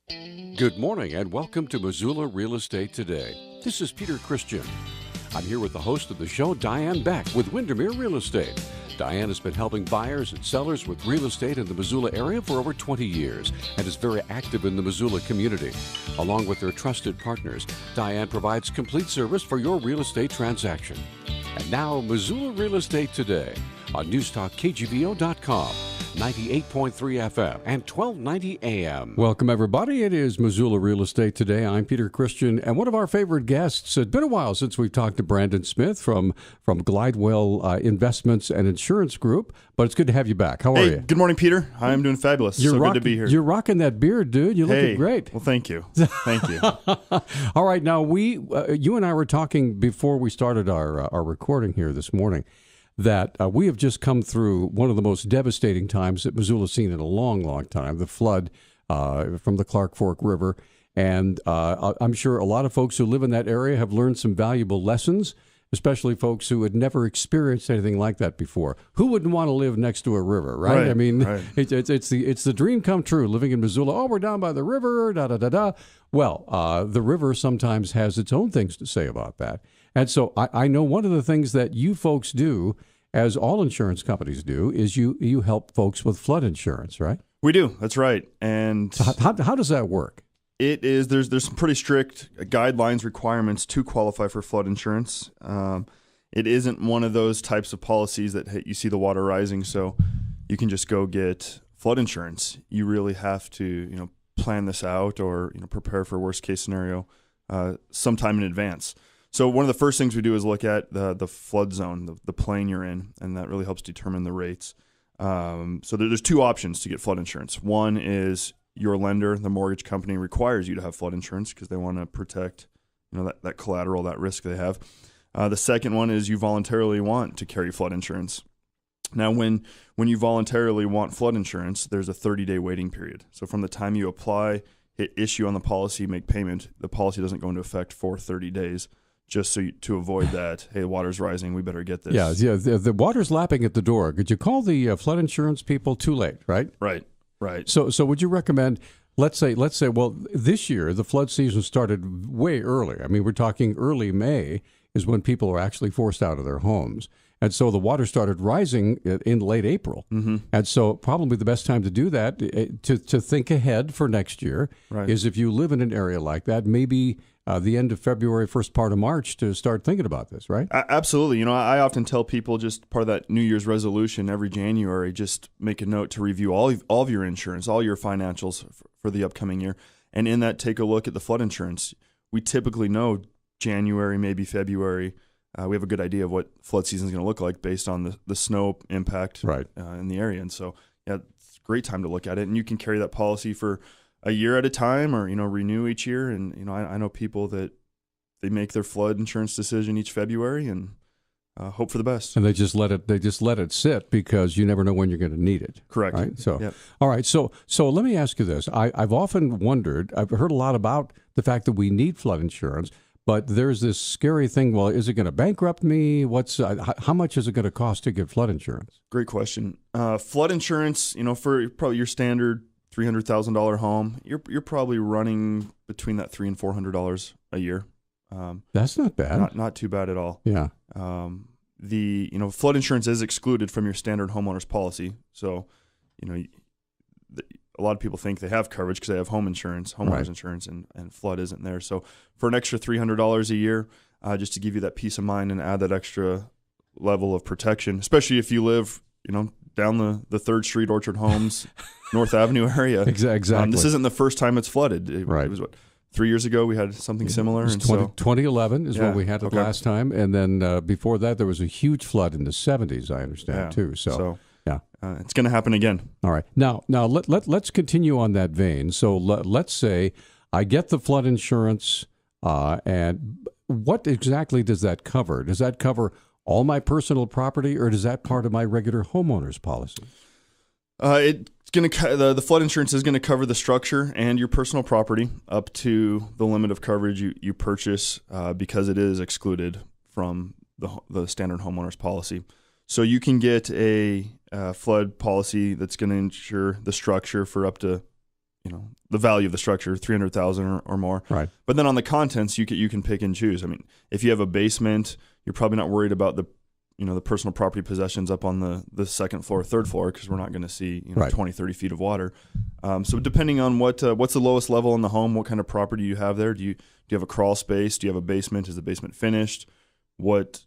Good morning and welcome to Missoula Real Estate Today. This is Peter Christian. I'm here with the host of the show, Diane Beck, with Windermere Real Estate. Diane has been helping buyers and sellers with real estate in the Missoula area for over 20 years and is very active in the Missoula community. Along with her trusted partners, Diane provides complete service for your real estate transaction. And now, Missoula Real Estate Today on newstalkkgvo.com. 98.3 FM and 1290 AM. Welcome, everybody. It is Missoula Real Estate Today. I'm Peter Christian, and one of our favorite guests. It's been a while since we've talked to Brandon Smith from Glidewell Investments and Insurance Group, but it's good to have you back. How are you? Good morning, Peter. I'm doing fabulous. Good to be here. You're rocking that beard, dude. You're looking great. Well, thank you. Thank you. All right. Now, you and I were talking before we started our recording here this morning that we have just come through one of the most devastating times that Missoula's seen in a long, long time, the flood from the Clark Fork River. And I'm sure a lot of folks who live in that area have learned some valuable lessons, especially folks who had never experienced anything like that before. Who wouldn't want to live next to a river, right? I mean, it's the dream come true, living in Missoula. Oh, we're down by the river, da-da-da-da. Well, the river sometimes has its own things to say about that. And so I know one of the things that you folks do, as all insurance companies do, is you help folks with flood insurance, right? We do. That's right. And so how does that work? It is there's some pretty strict guidelines, requirements to qualify for flood insurance. It isn't one of those types of policies that you see the water rising, so you can just go get flood insurance. You really have to plan this out or prepare for worst case scenario sometime in advance. So one of the first things we do is look at the flood zone, the plane you're in, and that really helps determine the rates. So there's two options to get flood insurance. One is your lender, the mortgage company, requires you to have flood insurance because they want to protect that collateral, that risk they have. The second one is you voluntarily want to carry flood insurance. Now, when you voluntarily want flood insurance, there's a 30-day waiting period. So from the time you apply, hit issue on the policy, make payment, the policy doesn't go into effect for 30 days. Just to avoid that, hey, the water's rising, we better get this. Yeah, the water's lapping at the door. Could you call the flood insurance people too late, right? Right. So would you recommend, let's say, well, this year the flood season started way early. I mean, we're talking early May is when people are actually forced out of their homes. And so the water started rising in late April. Mm-hmm. And so probably the best time to do that, to think ahead for next year, is if you live in an area like that, maybe the end of February, first part of March to start thinking about this, right? Absolutely. I often tell people just part of that New Year's resolution every January, just make a note to review all of your insurance, all your financials for the upcoming year. And in that, take a look at the flood insurance. We typically know January, maybe February, we have a good idea of what flood season is going to look like based on the snow impact in the area. And so, it's a great time to look at it. And you can carry that policy for a year at a time or, renew each year. And, I know people that they make their flood insurance decision each February and hope for the best. And they just let it sit because you never know when you're going to need it. Correct. Right? So, All right. So let me ask you this. I've often wondered, I've heard a lot about the fact that we need flood insurance, but there's this scary thing. Well, is it going to bankrupt me? How much is it going to cost to get flood insurance? Great question. Flood insurance, for probably your standard $300,000 home, you're probably running between that $300 and $400 a year. That's not bad. Not too bad at all. Yeah. The flood insurance is excluded from your standard homeowner's policy. So, a lot of people think they have coverage because they have homeowners insurance, and flood isn't there. So for an extra $300 a year, just to give you that peace of mind and add that extra level of protection, especially if you live, down the 3rd Street Orchard Homes, North Avenue area. Exactly. This isn't the first time it's flooded. It was 3 years ago we had something similar. It was 2011 is when we had it last time. And then before that, there was a huge flood in the 70s, I understand, too. So it's going to happen again. All right. Now let's continue on that vein. So let's say I get the flood insurance, and what exactly does that cover? Does that cover all my personal property, or is that part of my regular homeowner's policy? The flood insurance is going to cover the structure and your personal property up to the limit of coverage you purchase because it is excluded from the standard homeowner's policy. So you can get a flood policy that's going to insure the structure for up to the value of the structure, 300,000 or more. Right. But then on the contents, you can pick and choose. I mean, if you have a basement, you're probably not worried about the personal property possessions up on the second floor, third floor, because we're not going to see 20, 30 feet of water. So depending on what's the lowest level in the home, what kind of property you have there, do you have a crawl space? Do you have a basement? Is the basement finished? What's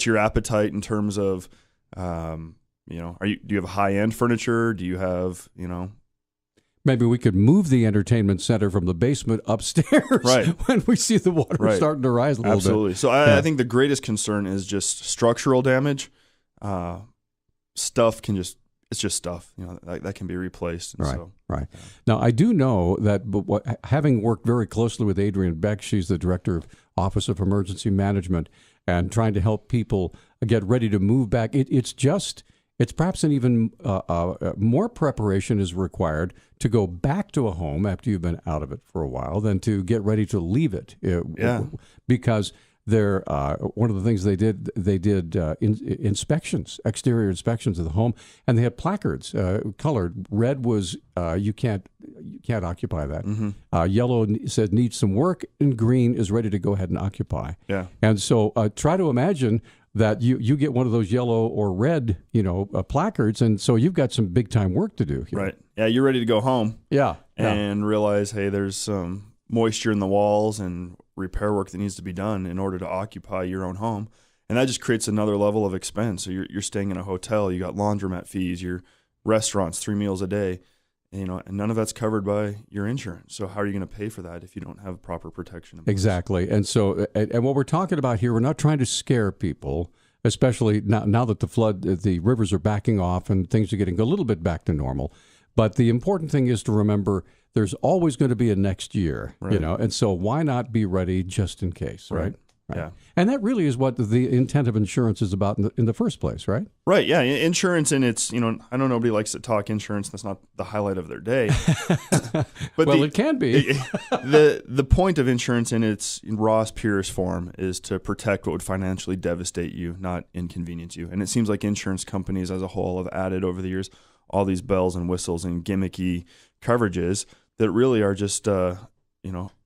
your appetite in terms of, do you have high end furniture? Do you have, Maybe we could move the entertainment center from the basement upstairs when we see the water starting to rise a little bit. Absolutely. So I think the greatest concern is just structural damage. Stuff it's just stuff, that can be replaced. And Right. Now, I do know that having worked very closely with Adrienne Beck, she's the director of Office of Emergency Management, and trying to help people get ready to move back. It's perhaps an even more preparation is required to go back to a home after you've been out of it for a while than to get ready to leave it. Because one of the things they did inspections, exterior inspections of the home, and they had placards colored. Red was you can't occupy that. Mm-hmm. Yellow said needs some work, and green is ready to go ahead and occupy. Yeah. And so try to imagine that you get one of those yellow or red, placards, and so you've got some big time work to do here. Right. Yeah, you're ready to go home. Yeah. And realize, hey, there's some moisture in the walls and repair work that needs to be done in order to occupy your own home. And that just creates another level of expense. So you're staying in a hotel, you got laundromat fees, your restaurants, 3 meals a day, and none of that's covered by your insurance. So how are you going to pay for that if you don't have proper protection in place? Exactly. And so, and what we're talking about here, we're not trying to scare people, especially now that the rivers are backing off and things are getting a little bit back to normal. But the important thing is to remember there's always going to be a next year, and so why not be ready just in case, right? Yeah. And that really is what the intent of insurance is about in the first place, right? Right, yeah. Insurance, and it's, I know nobody likes to talk insurance. That's not the highlight of their day. But it can be. The point of insurance in its rawest, purest form is to protect what would financially devastate you, not inconvenience you. And it seems like insurance companies as a whole have added over the years all these bells and whistles and gimmicky coverages that really are just,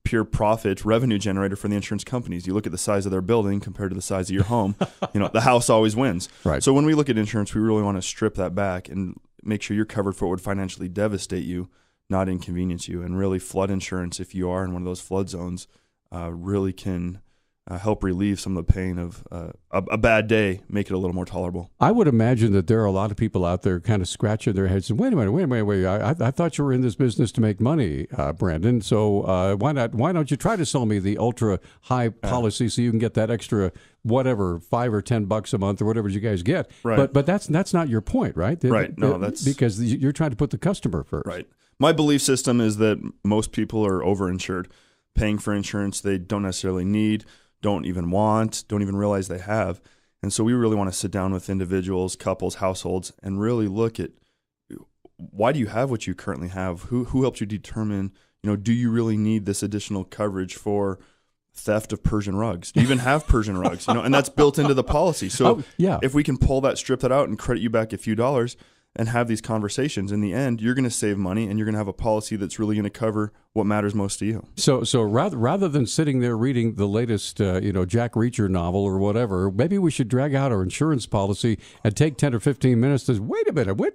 pure profit revenue generator for the insurance companies. You look at the size of their building compared to the size of your home, the house always wins. Right. So when we look at insurance, we really want to strip that back and make sure you're covered for what would financially devastate you, not inconvenience you. And really, flood insurance, if you are in one of those flood zones, really can help relieve some of the pain of a bad day, make it a little more tolerable. I would imagine that there are a lot of people out there kind of scratching their heads and wait a minute. I thought you were in this business to make money, Brandon. So why don't you try to sell me the ultra high policy so you can get that extra whatever $5 or $10 a month or whatever you guys get. Right. But that's not your point, right? Right. No, that's because you're trying to put the customer first. Right. My belief system is that most people are overinsured, paying for insurance they don't necessarily need, don't even want, don't even realize they have. And so we really want to sit down with individuals, couples, households, and really look at why do you have what you currently have? Who helped you determine, do you really need this additional coverage for theft of Persian rugs? Do you even have Persian rugs? And that's built into the policy. So if we can pull that, strip that out, and credit you back a few dollars and have these conversations, in the end, you're going to save money and you're going to have a policy that's really going to cover what matters most to you. So rather than sitting there reading the latest, Jack Reacher novel or whatever, maybe we should drag out our insurance policy and take 10 or 15 minutes to wait a minute, what?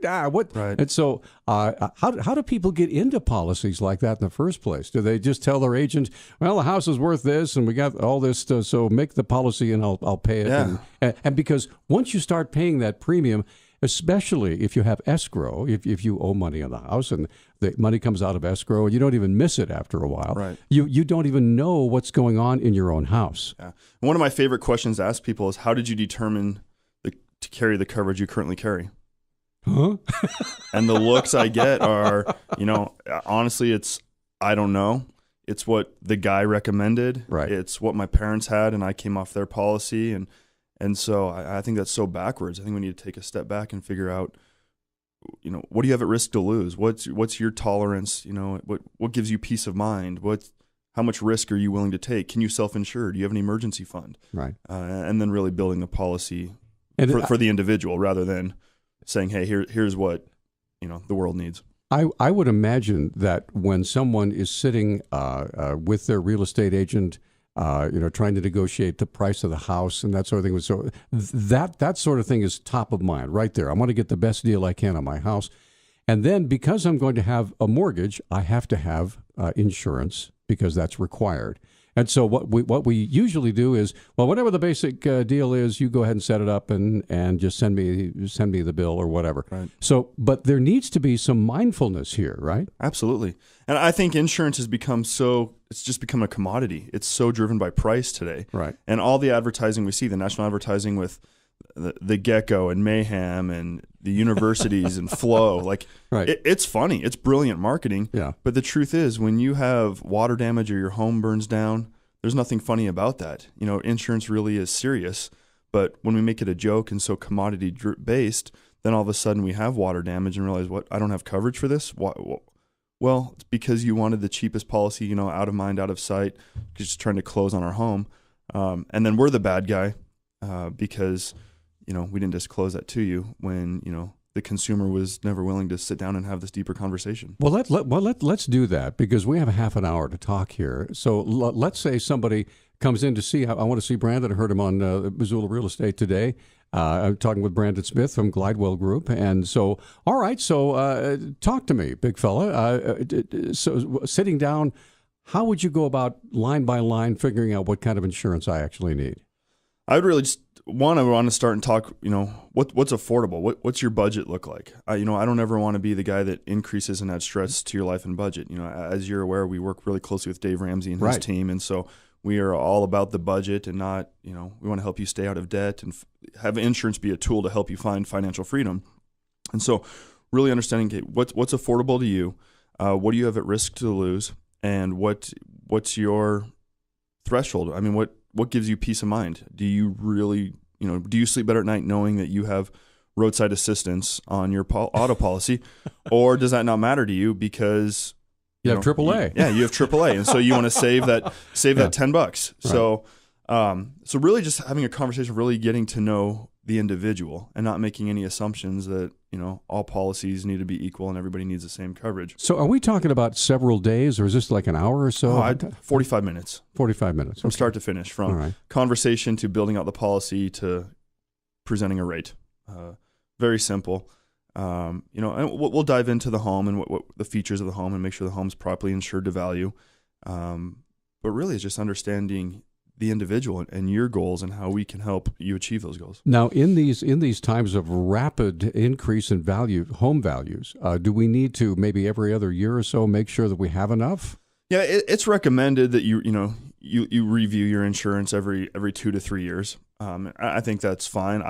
Right. And so how do people get into policies like that in the first place? Do they just tell their agent, well, the house is worth this and we got all this, so make the policy and I'll pay it. Yeah. And because once you start paying that premium, especially if you have escrow, if you owe money on the house and the money comes out of escrow and you don't even miss it after a while, right. You don't even know what's going on in your own house. Yeah. And one of my favorite questions to ask people is, how did you determine to carry the coverage you currently carry? Huh? And the looks I get are, honestly, I don't know. It's what the guy recommended. Right. It's what my parents had and I came off their policy. And so I think that's so backwards. I think we need to take a step back and figure out, what do you have at risk to lose? What's your tolerance? What gives you peace of mind? How much risk are you willing to take? Can you self-insure? Do you have an emergency fund? Right. And then really building a policy for the individual rather than saying, hey, here's what the world needs. I would imagine that when someone is sitting with their real estate agent, trying to negotiate the price of the house and that sort of thing, so that sort of thing is top of mind right there. I want to get the best deal I can on my house. And then because I'm going to have a mortgage, I have to have insurance because that's required. And so what we usually do is, well, whatever the basic deal is, you go ahead and set it up and just send me the bill or whatever. Right. So, but there needs to be some mindfulness here, right? Absolutely. And I think insurance has become it's just become a commodity. It's so driven by price today. Right. And all the advertising we see, the national advertising with the Gecko and Mayhem and the universities and Flow, like right. It's funny. It's brilliant marketing. Yeah. But the truth is, when you have water damage or your home burns down, there's nothing funny about that. Insurance really is serious. But when we make it a joke and so commodity based, then all of a sudden we have water damage and realize, what, I don't have coverage for this? Well, it's because you wanted the cheapest policy, out of mind, out of sight, just trying to close on our home. And then we're the bad guy because we didn't disclose that to you when, the consumer was never willing to sit down and have this deeper conversation. Well, let's do that because we have a half an hour to talk here. So let's say somebody comes in to see, I want to see Brandon. I heard him on Missoula Real Estate today. I'm talking with Brandon Smith from Glidewell Group. And so, all right, so talk to me, big fella. So sitting down, how would you go about line by line figuring out what kind of insurance I actually need? I would really just, I want to start and talk, what's affordable? What's your budget look like? I don't ever want to be the guy that increases and adds stress to your life and budget. As you're aware, we work really closely with Dave Ramsey and his team. And so we are all about the budget and not, we want to help you stay out of debt and have insurance be a tool to help you find financial freedom. And so really understanding what's affordable to you, what do you have at risk to lose, and what's your threshold? I mean, what gives you peace of mind? Do you really, do you sleep better at night knowing that you have roadside assistance on your auto policy, or does that not matter to you because you have AAA? You have AAA, and so you want to save that $10. Right. So really just having a conversation, really getting to know the individual and not making any assumptions that all policies need to be equal and everybody needs the same coverage. So are we talking about several days, or is this like an hour or so? 45 minutes. 45 minutes. From start to finish, from conversation to building out the policy to presenting a rate. Very simple. And we'll dive into the home and what the features of the home and make sure the home's properly insured to value. But really it's just understanding the individual and your goals and how we can help you achieve those goals. Now, in these times of rapid increase in home values, do we need to maybe every other year or so make sure that we have enough? Yeah, it's recommended that you review your insurance every 2 to 3 years. I think that's fine.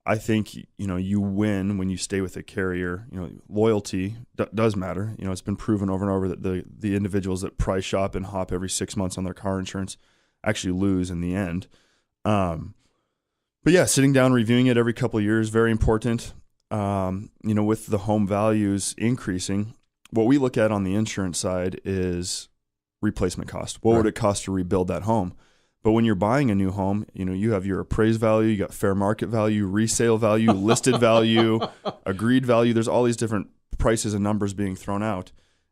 I think you win when you stay with a carrier. Loyalty does matter. It's been proven over and over that the individuals that price shop and hop every 6 months on their car insurance actually lose in the end. But yeah, sitting down, reviewing it every couple of years, very important. With the home values increasing, what we look at on the insurance side is replacement cost. What would it cost to rebuild that home? But when you're buying a new home, you have your appraised value, you got fair market value, resale value, listed value, agreed value. There's all these different prices and numbers being thrown out.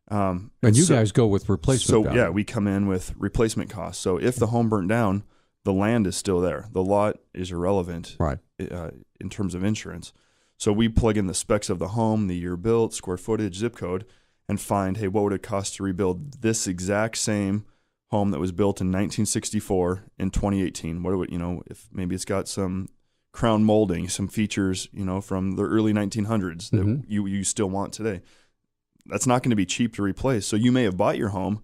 And you guys go with replacement value. So yeah, we come in with replacement costs. So if the home burnt down, the land is still there. The lot is irrelevant in terms of insurance. So we plug in the specs of the home, the year built, square footage, zip code, and find, hey, what would it cost to rebuild this exact same home that was built in 1964 in 2018? What would, if maybe it's got some crown molding, some features, from the early 1900s that you still want today. That's not going to be cheap to replace. So you may have bought your home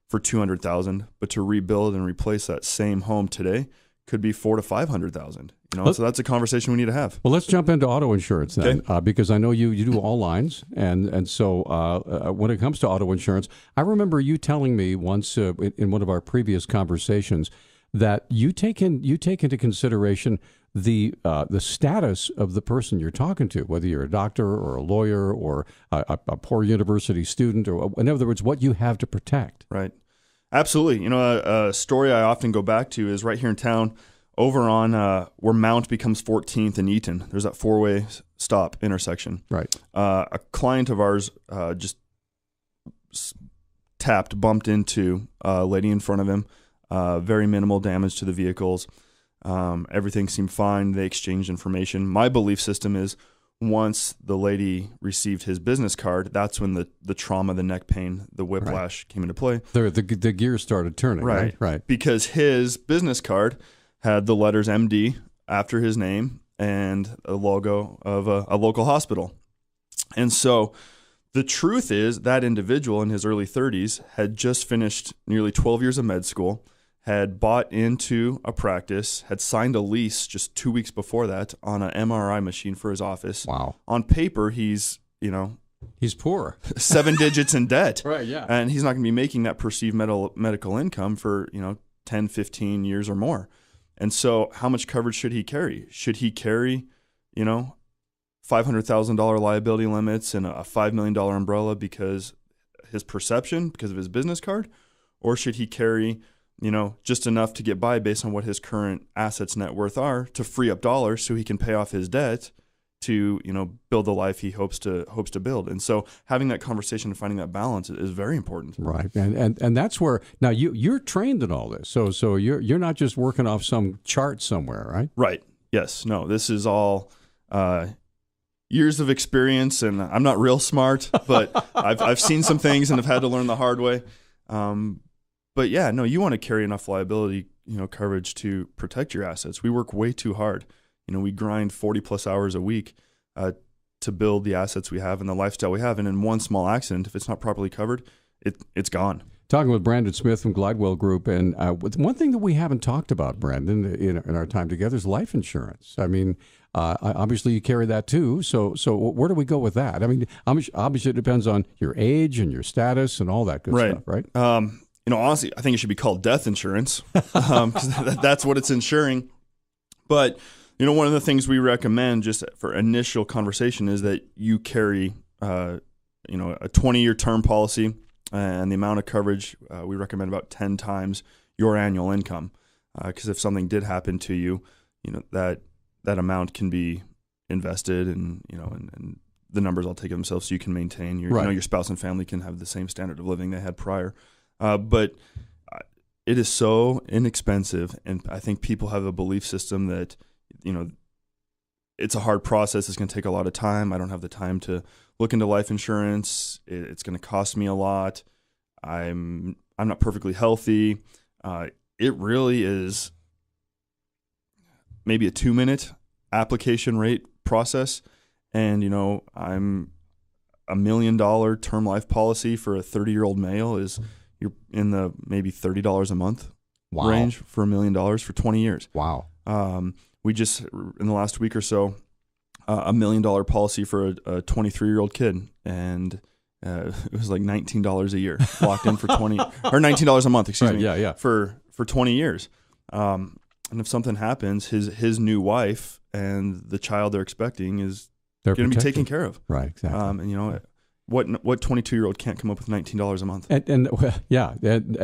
for $200,000, but to rebuild and replace that same home today could be $400,000 to $500,000. So that's a conversation we need to have. Well, let's jump into auto insurance then, because I know you do all lines, and so when it comes to auto insurance, I remember you telling me once in one of our previous conversations that you take into consideration the status of the person you're talking to, whether you're a doctor or a lawyer or a poor university student, or in other words, what you have to protect. Right. Absolutely. A story I often go back to is right here in town. over on where Mount becomes 14th and Eaton. There's that four-way stop intersection. Right. A client of ours just bumped into a lady in front of him. Very minimal damage to the vehicles. Everything seemed fine. They exchanged information. My belief system is once the lady received his business card, that's when the trauma, the neck pain, the whiplash came into play. The gears started turning, right? Right. Because his business card had the letters MD after his name and a logo of a local hospital. And so the truth is that individual in his early 30s had just finished nearly 12 years of med school, had bought into a practice, had signed a lease just 2 weeks before that on an MRI machine for his office. Wow. On paper, he's poor. 7 digits in debt. Right, yeah. And he's not going to be making that perceived medical income for, 10, 15 years or more. And so how much coverage should he carry? Should he carry, $500,000 liability limits and a $5 million umbrella because his perception, because of his business card? Or should he carry just enough to get by based on what his current assets net worth are to free up dollars so he can pay off his debt to, build the life he hopes to build. And so having that conversation and finding that balance is very important. Right. And that's where now you're trained in all this. So you're not just working off some chart somewhere, right? Right. Yes. No, this is all years of experience, and I'm not real smart, but I've seen some things and have had to learn the hard way. But yeah, no, you want to carry enough liability, coverage to protect your assets. We work way too hard. We grind 40 plus hours a week to build the assets we have and the lifestyle we have. And in one small accident, if it's not properly covered, it's gone. Talking with Brandon Smith from Glidewell Group, and one thing that we haven't talked about, Brandon, in our time together is life insurance. I mean, obviously you carry that too. So where do we go with that? I mean, obviously it depends on your age and your status and all that good stuff, right? Honestly, I think it should be called death insurance because that's what it's insuring. But, one of the things we recommend just for initial conversation is that you carry, a 20-year term policy, and the amount of coverage we recommend about 10 times your annual income. Because if something did happen to you, that amount can be invested and the numbers all take of themselves so you can maintain your spouse and family can have the same standard of living they had prior. But it is so inexpensive, and I think people have a belief system that, it's a hard process. It's going to take a lot of time. I don't have the time to look into life insurance. It's going to cost me a lot. I'm not perfectly healthy. It really is maybe a 2-minute application rate process, and I'm $1 million term life policy for a 30-year-old male is. You're in the maybe $30 a month range for $1 million for 20 years. Wow. We just, in the last week or so, $1 million policy for a 23-year-old kid. And it was like $19 a year locked in for 20 or $19 a month, excuse me. Yeah. For 20 years. And if something happens, his new wife and the child they're expecting is going to be taken care of. Right. Exactly. And what 22-year-old can't come up with $19 a month? And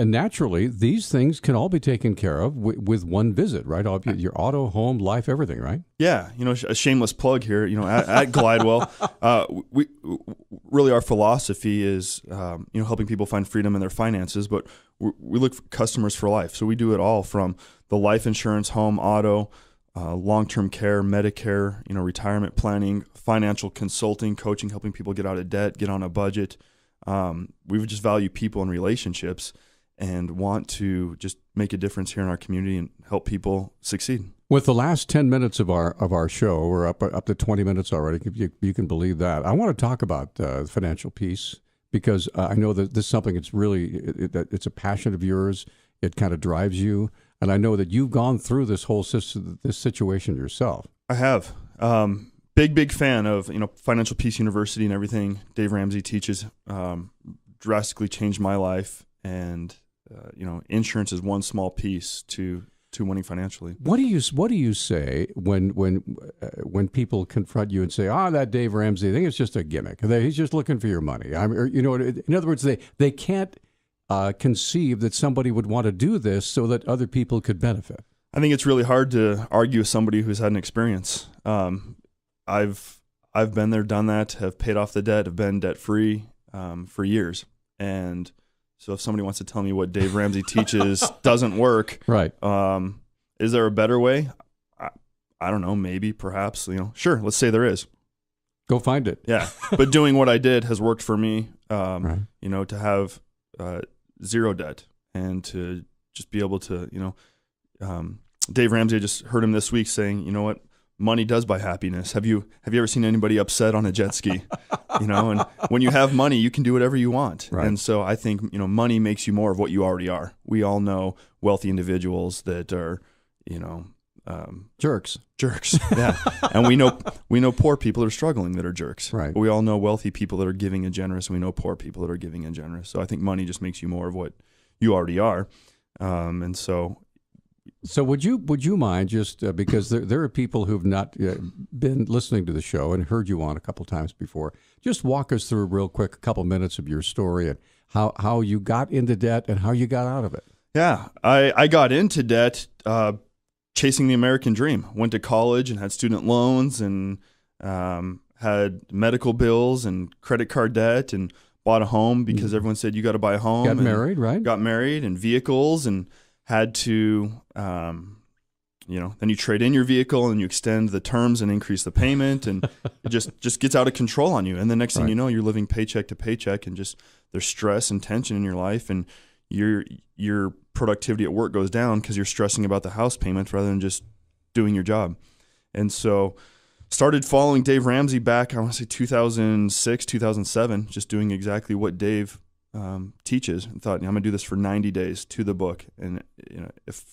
naturally, these things can all be taken care of with one visit, right? Your auto, home, life, everything, right? Yeah, a shameless plug here. At Glidewell, we really our philosophy is helping people find freedom in their finances, but we look for customers for life. So we do it all from the life insurance, home, auto, long-term care, Medicare, retirement planning, financial consulting, coaching, helping people get out of debt, get on a budget. We just value people and relationships and want to just make a difference here in our community and help people succeed. With the last 10 minutes of our show, we're up to 20 minutes already. You can believe that. I want to talk about financial peace because I know that this is something that's really, it's a passion of yours. It kind of drives you. And I know that you've gone through this whole this situation yourself. I have. Big fan of Financial Peace University and everything Dave Ramsey teaches. Drastically changed my life, and insurance is one small piece to winning financially. What do you say when people confront you and say, that Dave Ramsey, I think it's just a gimmick. He's just looking for your money. In other words, they can't conceive that somebody would want to do this so that other people could benefit. I think it's really hard to argue with somebody who's had an experience. I've been there, done that, have paid off the debt, have been debt free for years. And so if somebody wants to tell me what Dave Ramsey teaches doesn't work, right? Is there a better way? I don't know. Maybe, perhaps. Sure. Let's say there is. Go find it. Yeah, but doing what I did has worked for me. Right. To have zero debt and to just be able to, Dave Ramsey, I just heard him this week saying, you know what, money does buy happiness. Have you ever seen anybody upset on a jet ski? And when you have money, you can do whatever you want. Right. And so I think, money makes you more of what you already are. We all know wealthy individuals that are, jerks. Yeah. And we know poor people that are struggling that are jerks. Right. But we all know wealthy people that are giving and generous, and we know poor people that are giving and generous. So I think money just makes you more of what you already are. And so would you mind just because there are people who've not been listening to the show and heard you on a couple times before, just walk us through real quick a couple minutes of your story and how you got into debt and how you got out of it. Yeah, I got into debt chasing the American dream. Went to college and had student loans and had medical bills and credit card debt and bought a home because everyone said you got to buy a home. Got married, right? Got married and vehicles and had to, then you trade in your vehicle and you extend the terms and increase the payment and it just gets out of control on you. And the next thing you know, you're living paycheck to paycheck and just there's stress and tension in your life and your productivity at work goes down because you're stressing about the house payment rather than just doing your job. And so started following Dave Ramsey back, I want to say 2006, 2007, just doing exactly what Dave teaches and thought, I'm going to do this for 90 days to the book. And if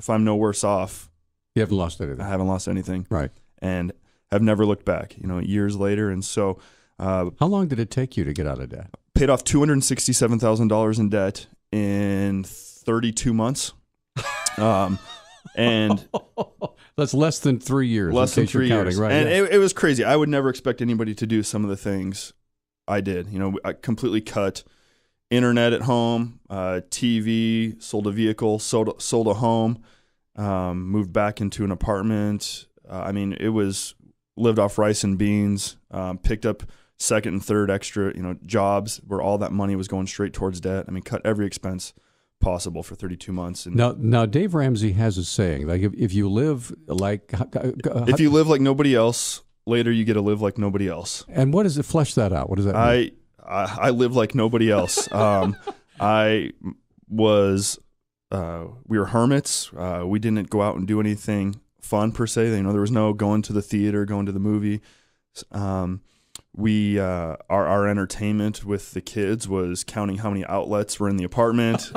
I'm no worse off, you haven't lost anything. I haven't lost anything. Right. And have never looked back, years later. And so, how long did it take you to get out of debt? Paid off $267,000 in debt in 32 months. And that's less than 3 years. Less than 3 years. Right, and it was crazy. I would never expect anybody to do some of the things I did. I completely cut internet at home, TV, sold a vehicle, sold a home, moved back into an apartment. It was lived off rice and beans, picked up second and third extra, jobs where all that money was going straight towards debt. Cut every expense possible for 32 months. And now Dave Ramsey has a saying, like if you live like... if you live like nobody else, later you get to live like nobody else. And what does it, flesh that out? What does that mean? I live like nobody else. We were hermits. We didn't go out and do anything fun per se. There was no going to the theater, going to the movie. Our entertainment with the kids was counting how many outlets were in the apartment.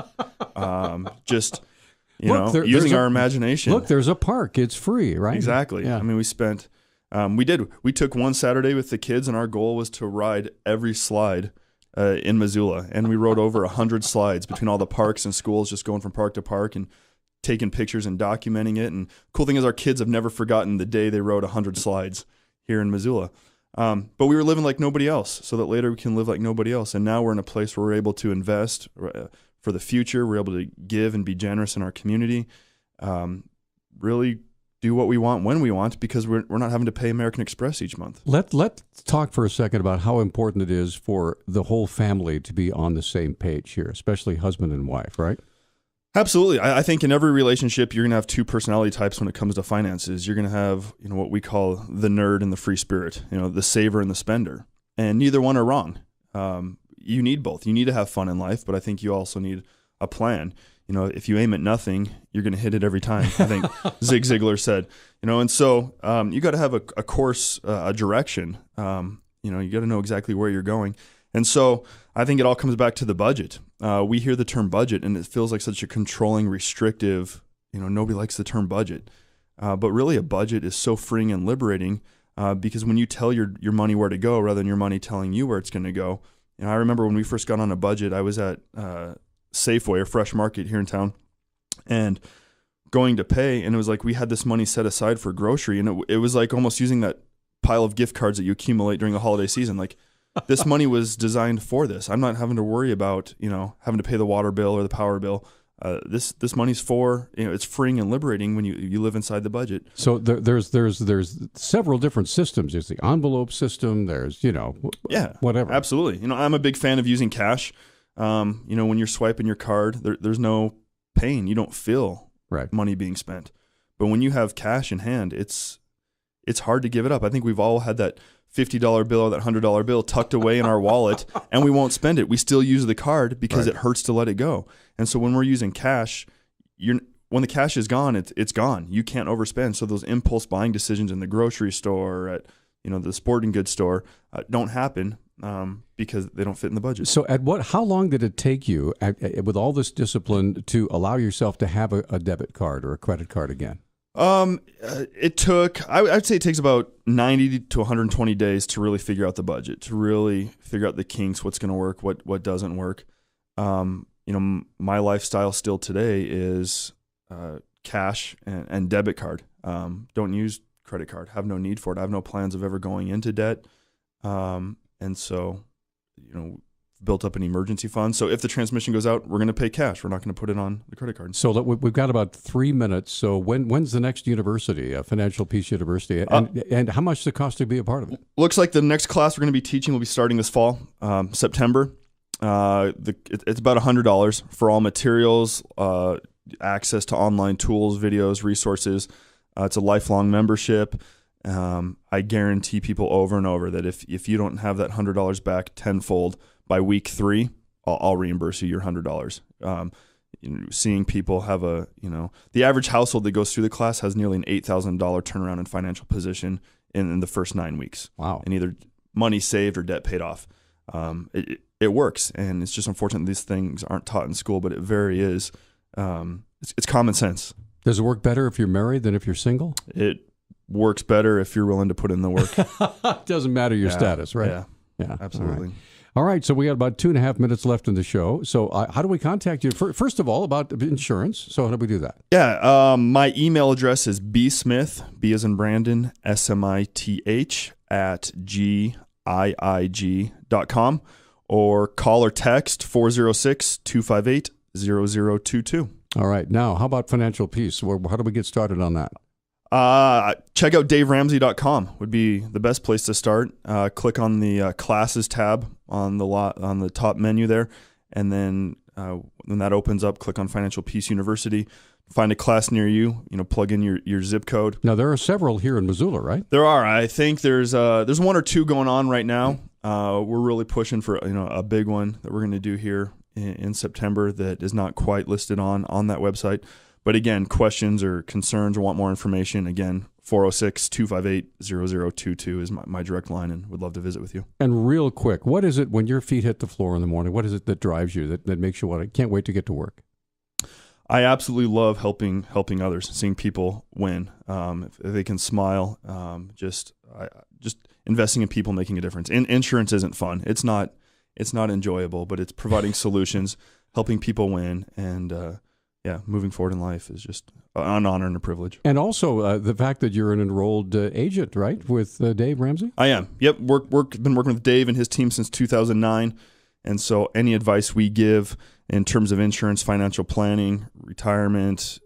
Using our imagination. Look, there's a park. It's free, right? Exactly. Yeah. We spent, we took one Saturday with the kids and our goal was to ride every slide in Missoula. And we rode over 100 slides between all the parks and schools, just going from park to park and taking pictures and documenting it. And cool thing is our kids have never forgotten the day they rode 100 slides here in Missoula. But we were living like nobody else so that later we can live like nobody else. And now we're in a place where we're able to invest for the future. We're able to give and be generous in our community, really do what we want when we want because we're not having to pay American Express each month. Let's talk for a second about how important it is for the whole family to be on the same page here, especially husband and wife, right? Absolutely. I think in every relationship, you're going to have two personality types when it comes to finances. You're going to have, what we call the nerd and the free spirit, the saver and the spender. And neither one are wrong. You need both. You need to have fun in life, but I think you also need a plan. If you aim at nothing, you're going to hit it every time. I think Zig Ziglar said, and so you got to have a course, a direction. You got to know exactly where you're going. And so I think it all comes back to the budget. We hear the term budget and it feels like such a controlling, restrictive, nobody likes the term budget. But really a budget is so freeing and liberating because when you tell your money where to go rather than your money telling you where it's going to go. I remember when we first got on a budget, I was at Safeway or Fresh Market here in town and going to pay. And it was like we had this money set aside for grocery. And it was like almost using that pile of gift cards that you accumulate during the holiday season. Like, this money was designed for this. I'm not having to worry about, having to pay the water bill or the power bill. This money's for, it's freeing and liberating when you live inside the budget. So there's several different systems. There's the envelope system. There's whatever. Absolutely. I'm a big fan of using cash. When you're swiping your card, there's no pain. You don't feel money being spent. But when you have cash in hand, it's hard to give it up. I think we've all had that $50 bill or that $100 bill tucked away in our wallet, and we won't spend it. We still use the card because it hurts to let it go. And so when we're using cash, when the cash is gone, it's gone. You can't overspend. So those impulse buying decisions in the grocery store or at the sporting goods store don't happen because they don't fit in the budget. So how long did it take you with all this discipline to allow yourself to have a debit card or a credit card again? It took, I'd say it takes about 90 to 120 days to really figure out the budget, to really figure out the kinks, what's going to work, what doesn't work. My lifestyle still today is cash and debit card. Don't use credit card. Have no need for it. I have no plans of ever going into debt. And so, built up an emergency fund. So if the transmission goes out, we're going to pay cash. We're not going to put it on the credit card. So we've got about 3 minutes. So when's the next university, Financial Peace University? And how much does it cost to be a part of it? Looks like the next class we're going to be teaching will be starting this fall, September. It's about $100 for all materials, access to online tools, videos, resources. It's a lifelong membership. I guarantee people over and over that if you don't have that $100 back tenfold by week 3, I'll reimburse you your $100. Seeing people have the average household that goes through the class has nearly an $8,000 turnaround in financial position in the first 9 weeks. Wow. And either money saved or debt paid off. It works. And it's just unfortunate these things aren't taught in school, but it very is. It's common sense. Does it work better if you're married than if you're single? It works better if you're willing to put in the work. It doesn't matter your status, right? Yeah, absolutely. All right, so we got about 2.5 minutes left in the show. So how do we contact you? First of all, about insurance. So how do we do that? Yeah, my email address is bsmith, B as in Brandon, SMITH, @GIIG.com, or call or text 406-258-0022. All right. Now, how about Financial Peace? How do we get started on that? Check out daveramsey.com would be the best place to start. Click on the classes tab on the top menu there, and then when that opens up, click on Financial Peace University. Find a class near you. Plug in your zip code. Now there are several here in Missoula, right? There are. I think there's 1 or 2 going on right now. We're really pushing for a big one that we're going to do here in September that is not quite listed on that website. But again, questions or concerns or want more information, again, 406-258-0022 is my direct line, and would love to visit with you. And real quick, what is it when your feet hit the floor in the morning? What is it that drives you, that makes you can't wait to get to work? I absolutely love helping others, seeing people win. If they can smile, just investing in people, making a difference. Insurance isn't fun. It's not enjoyable, but it's providing solutions, helping people win, and moving forward in life is just an honor and a privilege. And also the fact that you're an enrolled agent, right, with Dave Ramsey? I am. Yep. Been working with Dave and his team since 2009. And so any advice we give in terms of insurance, financial planning, retirement,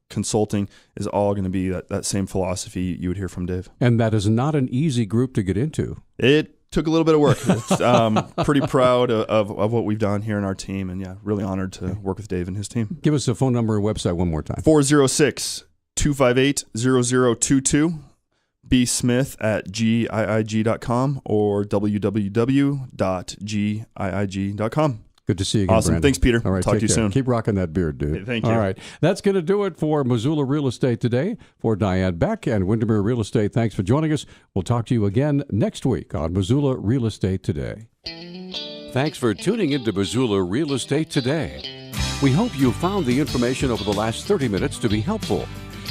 consulting is all going to be that same philosophy you would hear from Dave. And that is not an easy group to get into. It took a little bit of work. Pretty proud of what we've done here in our team, and really honored to work with Dave and his team. Give us a phone number and website one more time. 406-258-0022, bsmith@GIIG.com, or www.giig.com. Good to see you again, Awesome. Brandon. Thanks, Peter. All right, Talk to you care. soon. Keep rocking that beard, dude. Hey, thank you. All right. That's going to do it for Missoula Real Estate today. For Diane Beck and Windermere Real Estate, thanks for joining us. We'll talk to you again next week on Missoula Real Estate Today. Thanks for tuning into Missoula Real Estate Today. We hope you found the information over the last 30 minutes to be helpful.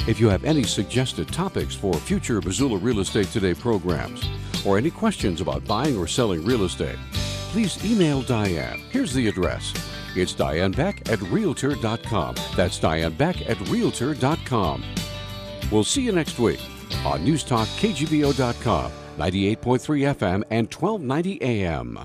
If you have any suggested topics for future Missoula Real Estate Today programs, or any questions about buying or selling real estate, please email Diane. Here's the address. It's DianeBeck@Realtor.com. That's DianeBeck@Realtor.com. We'll see you next week on News Talk KGBO.com, 98.3 FM and 1290 AM.